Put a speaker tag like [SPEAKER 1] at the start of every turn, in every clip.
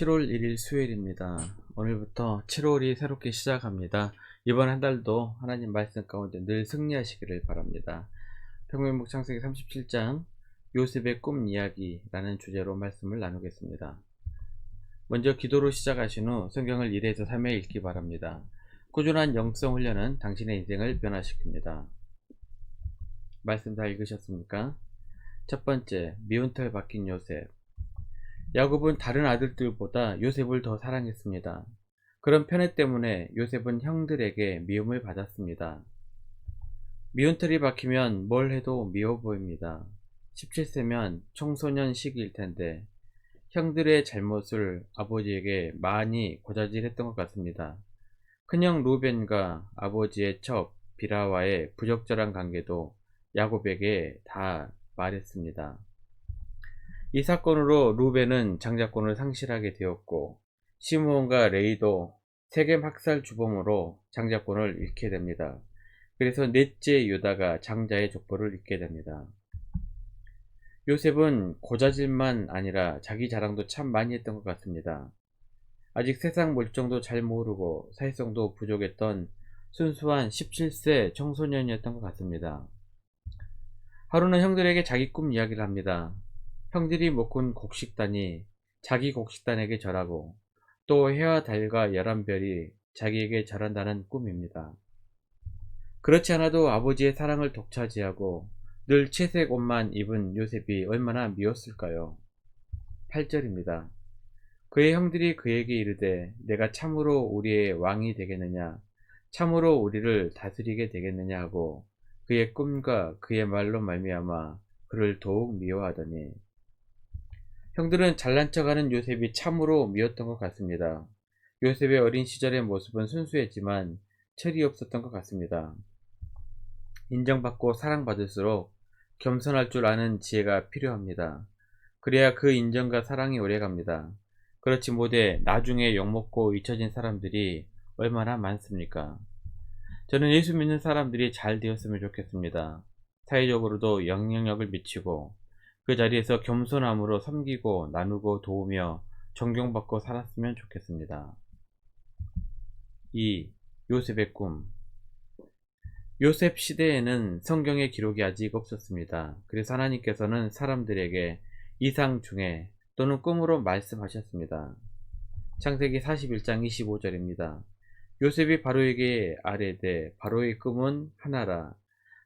[SPEAKER 1] 7월 1일 수요일입니다. 오늘부터 7월이 새롭게 시작합니다. 이번 한 달도 하나님 말씀 가운데 늘 승리하시기를 바랍니다. 평균목 창세기 37장 요셉의 꿈 이야기라는 주제로 말씀을 나누겠습니다. 먼저 기도로 시작하신 후 성경을 1에서 3회 읽기 바랍니다. 꾸준한 영성 훈련은 당신의 인생을 변화시킵니다. 말씀 다 읽으셨습니까? 첫 번째, 미운 털 박힌 요셉. 야곱은 다른 아들들보다 요셉을 더 사랑했습니다. 그런 편애 때문에 요셉은 형들에게 미움을 받았습니다. 미운 털이 박히면 뭘 해도 미워 보입니다. 17세면 청소년 시기일 텐데 형들의 잘못을 아버지에게 많이 고자질했던 것 같습니다. 큰형 루벤과 아버지의 첩 비라와의 부적절한 관계도 야곱에게 다 말했습니다. 이 사건으로 루벤은 장자권을 상실하게 되었고 시므온과 레이도 세겜 학살 주범으로 장자권을 잃게 됩니다. 그래서 넷째 유다가 장자의 족보를 잃게 됩니다. 요셉은 고자질만 아니라 자기 자랑도 참 많이 했던 것 같습니다. 아직 세상 물정도 잘 모르고 사회성도 부족했던 순수한 17세 청소년이었던 것 같습니다. 하루는 형들에게 자기 꿈 이야기를 합니다. 형들이 묶은 곡식단이 자기 곡식단에게 절하고 또 해와 달과 11별이 자기에게 절한다는 꿈입니다. 그렇지 않아도 아버지의 사랑을 독차지하고 늘 채색 옷만 입은 요셉이 얼마나 미웠을까요? 8절입니다. 그의 형들이 그에게 이르되 내가 참으로 우리의 왕이 되겠느냐 참으로 우리를 다스리게 되겠느냐 하고 그의 꿈과 그의 말로 말미암아 그를 더욱 미워하더니 형들은 잘난 척하는 요셉이 참으로 미웠던 것 같습니다. 요셉의 어린 시절의 모습은 순수했지만 철이 없었던 것 같습니다. 인정받고 사랑받을수록 겸손할 줄 아는 지혜가 필요합니다. 그래야 그 인정과 사랑이 오래갑니다. 그렇지 못해 나중에 욕먹고 잊혀진 사람들이 얼마나 많습니까? 저는 예수 믿는 사람들이 잘 되었으면 좋겠습니다. 사회적으로도 영향력을 미치고 그 자리에서 겸손함으로 섬기고 나누고 도우며 존경받고 살았으면 좋겠습니다. 2. 요셉의 꿈. 요셉 시대에는 성경의 기록이 아직 없었습니다. 그래서 하나님께서는 사람들에게 이상 중에 또는 꿈으로 말씀하셨습니다. 창세기 41장 25절입니다. 요셉이 바로에게 아뢰되 바로의 꿈은 하나라.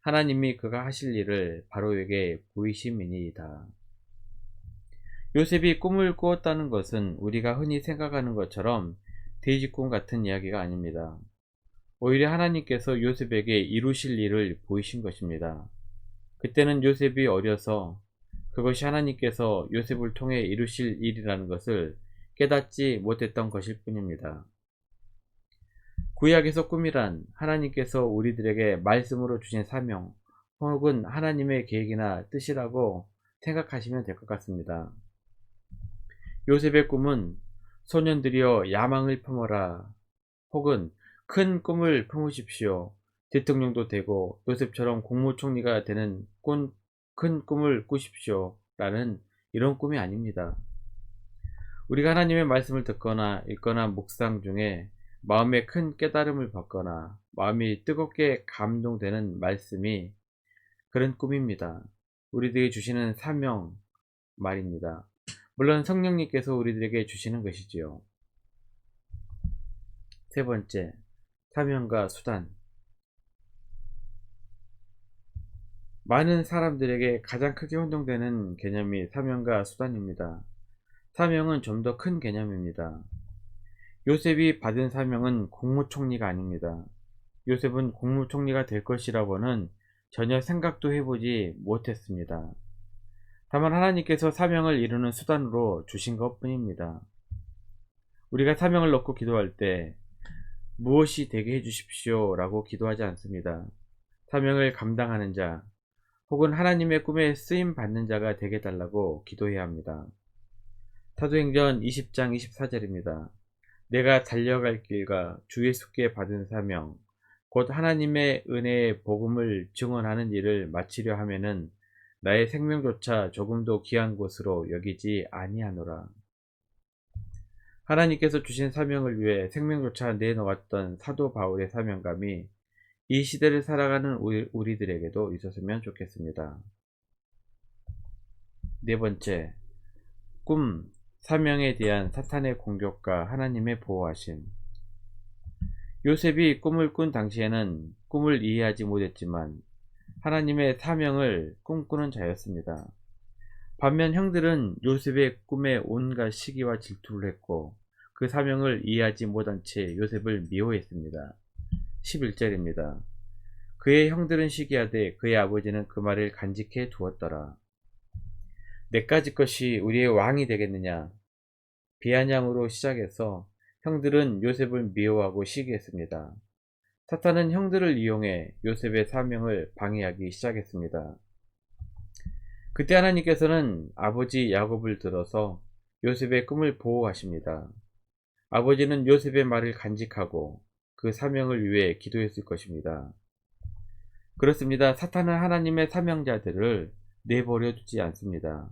[SPEAKER 1] 하나님이 그가 하실 일을 바로에게 보이심이니이다. 요셉이 꿈을 꾸었다는 것은 우리가 흔히 생각하는 것처럼 돼지꿈 같은 이야기가 아닙니다. 오히려 하나님께서 요셉에게 이루실 일을 보이신 것입니다. 그때는 요셉이 어려서 그것이 하나님께서 요셉을 통해 이루실 일이라는 것을 깨닫지 못했던 것일 뿐입니다. 구약에서 꿈이란 하나님께서 우리들에게 말씀으로 주신 사명 혹은 하나님의 계획이나 뜻이라고 생각하시면 될 것 같습니다. 요셉의 꿈은 소년들이여 야망을 품어라 혹은 큰 꿈을 품으십시오. 대통령도 되고 요셉처럼 국무총리가 되는 큰 꿈을 꾸십시오 라는 이런 꿈이 아닙니다. 우리가 하나님의 말씀을 듣거나 읽거나 묵상 중에 마음에 큰 깨달음을 받거나 마음이 뜨겁게 감동되는 말씀이 그런 꿈입니다. 우리들에게 주시는 사명 말입니다. 물론 성령님께서 우리들에게 주시는 것이지요. 세 번째, 사명과 수단. 많은 사람들에게 가장 크게 혼동되는 개념이 사명과 수단입니다. 사명은 좀 더 큰 개념입니다. 요셉이 받은 사명은 국무총리가 아닙니다. 요셉은 국무총리가 될 것이라고는 전혀 생각도 해보지 못했습니다. 다만 하나님께서 사명을 이루는 수단으로 주신 것 뿐입니다. 우리가 사명을 놓고 기도할 때 무엇이 되게 해주십시오 라고 기도하지 않습니다. 사명을 감당하는 자 혹은 하나님의 꿈에 쓰임 받는 자가 되게 달라고 기도해야 합니다. 사도행전 20장 24절입니다. 내가 달려갈 길과 주 예수께 받은 사명 곧 하나님의 은혜의 복음을 증언하는 일을 마치려 하면은 나의 생명조차 조금도 귀한 것으로 여기지 아니하노라. 하나님께서 주신 사명을 위해 생명조차 내놓았던 사도 바울의 사명감이 이 시대를 살아가는 우리들에게도 있었으면 좋겠습니다. 네 번째, 꿈, 사명에 대한 사탄의 공격과 하나님의 보호하심. 요셉이 꿈을 꾼 당시에는 꿈을 이해하지 못했지만 하나님의 사명을 꿈꾸는 자였습니다. 반면 형들은 요셉의 꿈에 온갖 시기와 질투를 했고 그 사명을 이해하지 못한 채 요셉을 미워했습니다. 11절입니다. 그의 형들은 시기하되 그의 아버지는 그 말을 간직해 두었더라. 내까지 것이 우리의 왕이 되겠느냐. 비아냥으로 시작해서 형들은 요셉을 미워하고 시기했습니다. 사탄은 형들을 이용해 요셉의 사명을 방해하기 시작했습니다. 그때 하나님께서는 아버지 야곱을 들어서 요셉의 꿈을 보호하십니다. 아버지는 요셉의 말을 간직하고 그 사명을 위해 기도했을 것입니다. 그렇습니다. 사탄은 하나님의 사명자들을 내버려 두지 않습니다.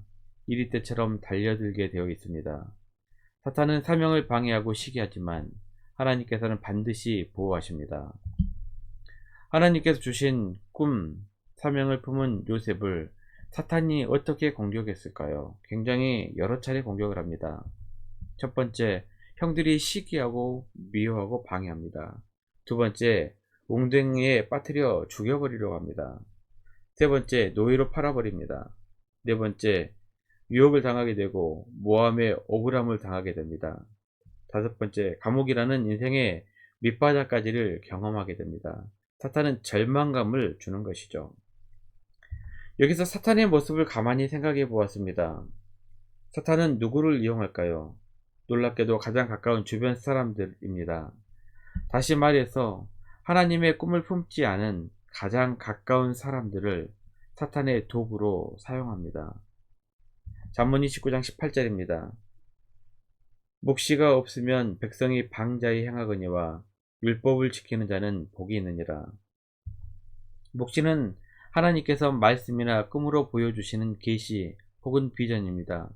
[SPEAKER 1] 이리 때처럼 달려들게 되어 있습니다. 사탄은 사명을 방해하고 시기하지만 하나님께서는 반드시 보호하십니다. 하나님께서 주신 꿈, 사명을 품은 요셉을 사탄이 어떻게 공격했을까요? 굉장히 여러 차례 공격을 합니다. 첫 번째, 형들이 시기하고 미워하고 방해합니다. 두 번째, 웅덩이에 빠뜨려 죽여버리려고 합니다. 세 번째, 노예로 팔아버립니다. 네 번째, 유혹을 당하게 되고 모함의 억울함을 당하게 됩니다. 다섯 번째, 감옥이라는 인생의 밑바닥까지를 경험하게 됩니다. 사탄은 절망감을 주는 것이죠. 여기서 사탄의 모습을 가만히 생각해 보았습니다. 사탄은 누구를 이용할까요? 놀랍게도 가장 가까운 주변 사람들입니다. 다시 말해서 하나님의 꿈을 품지 않은 가장 가까운 사람들을 사탄의 도구로 사용합니다. 잠언 29장 18절입니다. 묵시가 없으면 백성이 방자히 행하거니와 율법을 지키는 자는 복이 있느니라. 묵시는 하나님께서 말씀이나 꿈으로 보여주시는 계시 혹은 비전입니다.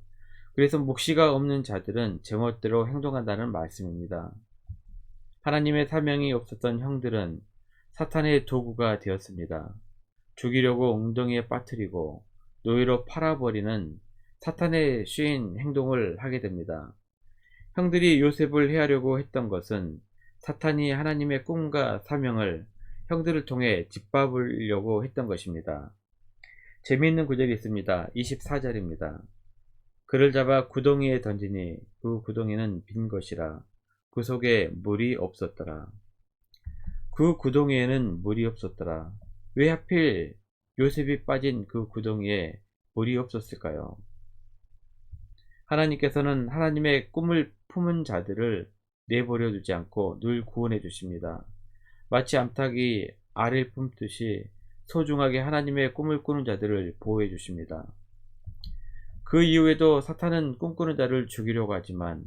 [SPEAKER 1] 그래서 묵시가 없는 자들은 제멋대로 행동한다는 말씀입니다. 하나님의 사명이 없었던 형들은 사탄의 도구가 되었습니다. 죽이려고 웅덩이에 빠뜨리고 노예로 팔아버리는 사탄의 쉰 행동을 하게 됩니다. 형들이 요셉을 해하려고 했던 것은 사탄이 하나님의 꿈과 사명을 형들을 통해 짓밟으려고 했던 것입니다. 재미있는 구절이 있습니다. 24절입니다. 그를 잡아 구덩이에 던지니 그 구덩이는 빈 것이라 그 속에 물이 없었더라. 그 구덩이에는 물이 없었더라. 왜 하필 요셉이 빠진 그 구덩이에 물이 없었을까요? 하나님께서는 하나님의 꿈을 품은 자들을 내버려 두지 않고 늘 구원해 주십니다. 마치 암탉이 알을 품듯이 소중하게 하나님의 꿈을 꾸는 자들을 보호해 주십니다. 그 이후에도 사탄은 꿈꾸는 자를 죽이려고 하지만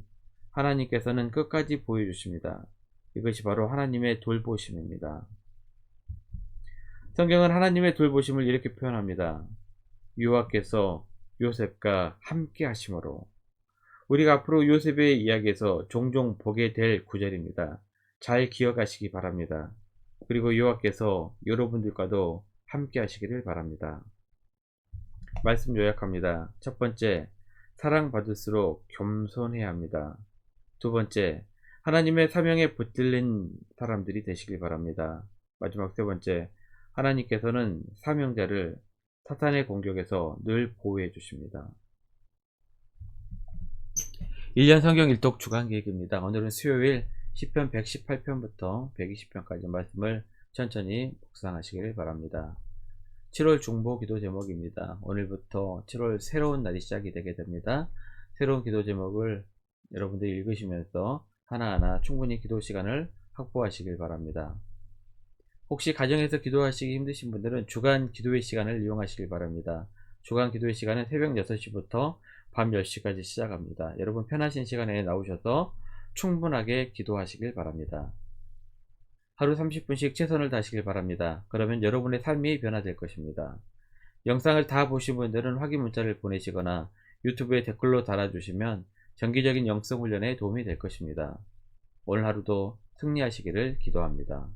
[SPEAKER 1] 하나님께서는 끝까지 보호해 주십니다. 이것이 바로 하나님의 돌보심입니다. 성경은 하나님의 돌보심을 이렇게 표현합니다. 여호와께서 요셉과 함께 하심으로. 우리가 앞으로 요셉의 이야기에서 종종 보게 될 구절입니다. 잘 기억하시기 바랍니다. 그리고 여호와께서 여러분들과도 함께 하시기를 바랍니다. 말씀 요약합니다. 첫 번째, 사랑받을수록 겸손해야 합니다. 두 번째, 하나님의 사명에 붙들린 사람들이 되시길 바랍니다. 마지막 세 번째, 하나님께서는 사명자를 사탄의 공격에서 늘 보호해 주십니다. 1년 성경 일독 주간 계획입니다. 오늘은 수요일 10편 118편부터 120편까지 말씀을 천천히 묵상하시길 바랍니다. 7월 중보 기도 제목입니다. 오늘부터 7월 새로운 날이 시작이 되게 됩니다. 새로운 기도 제목을 여러분들이 읽으시면서 하나하나 충분히 기도 시간을 확보하시길 바랍니다. 혹시 가정에서 기도하시기 힘드신 분들은 주간 기도의 시간을 이용하시길 바랍니다. 주간 기도의 시간은 새벽 6시부터 밤 10시까지 시작합니다. 여러분 편하신 시간에 나오셔서 충분하게 기도하시길 바랍니다. 하루 30분씩 최선을 다하시길 바랍니다. 그러면 여러분의 삶이 변화될 것입니다. 영상을 다 보신 분들은 확인 문자를 보내시거나 유튜브에 댓글로 달아주시면 정기적인 영성 훈련에 도움이 될 것입니다. 오늘 하루도 승리하시기를 기도합니다.